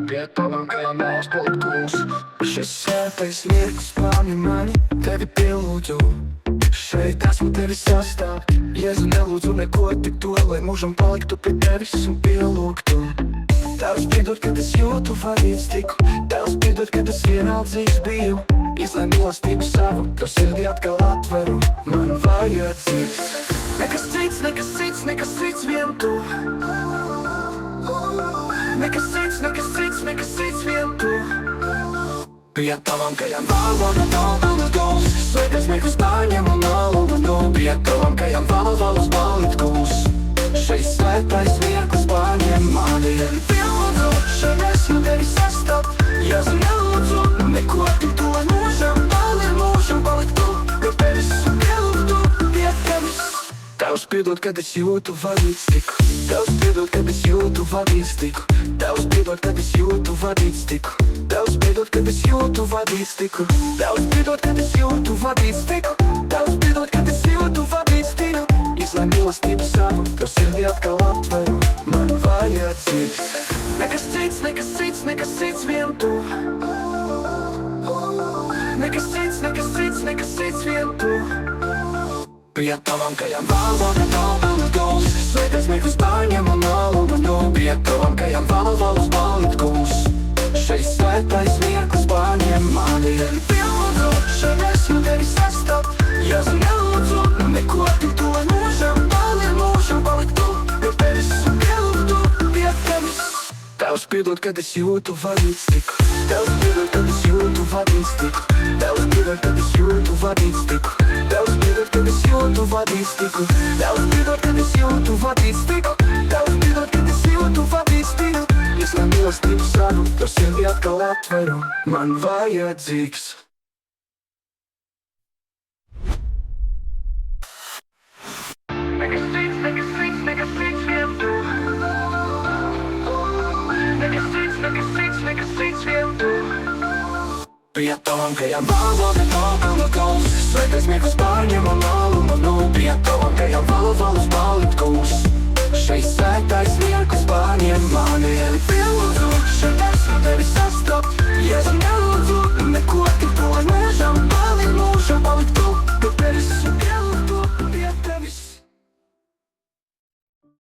Pietavam, ka jāmās plaktos. Šis sētais mirklis pārņem mani, tevi pielūdzu. Šeit esmu tevi sastāv. Jēzu nelūdzu neko, tik to, lai mūžam paliktu pie tevis un pielūgtu. Tavs piedod, kad es jūtu vadīts tiku. Tavs piedod, kad es vienaldzīgs biju. Izlēm mīlestību savu, to sirdī atkal atveru. Man vajadzīgs nekas cits, nekas cits, nekas cits, vien tu. Nekas cits, nekas cits, nekas cits, vien tu. Pie tavam kājām valda gals, sveitais mirklis pārņem un nalūdu. Pie tavam kājām valus balit kūs. Šeit svētais mirklis pārņem mani. Pielūdzu, šeit esmu tevi sastāv. Jēzu nelūdzu neko, tik to mūžam, palikt tu. Pie tevis un pielūgtu, pie tevis. Tavs piedod, kad es jūtu vadīts tiku. Tavs piedod, kad es jūtu vadīts tiku. Tavs piedod, kad es jūtu vadīts tiku. Tavs piedod, kad es jūtu vadīts tiku. Tavs piedod, kad es jūtu vadīts tiku. Tavs piedod, kad es jūtu vadīts tiku. Izlēm mīlestību savu, to sirdī atkal atveru. Man vajadzīgs nekas cits, nekas cits, nekas cits, vien tu. Nekas cits, nekas cits, nekas cits, vien tu. Pie tavam kājām valda gals, sveitais mirklis pārņem un nalūdu. Pie tavam kājām valus balit kūs. Šeit svētais mirklis pārņem mani. Pielūdzu, šeit esmu tevi sastāv. Jēzu nelūdzu neko, tik to mūžam, palikt tu. Pie tevis un pielūgtu, pie tevis. Tavs piedod, kad es jūtu vadīts tiku. Tavs piedod, kad es jūtu vadīts tiku. Tavs piedod, kad es jūtu vadīts tiku. Tavs piedod, kad es jūtu vadīts tiku. Tavs piedod, kad es jūtu vadīts tiku. Tavs piedod, kad es jūtu vadīts tiku. Izlēm mīlestību savu, to sirdī atkal atveru. Man vajadzīgs nekas cits, nekas cits, nekas cits, vien tu. Nekas cits, nekas cits, nekas cits, vien tu. Pie tavam kājām valda gals, sveitais mirklis pārņem un nalūdu. Pie tavam kājām valus balit kūs. Šeit svētais mirklis pārņem mani.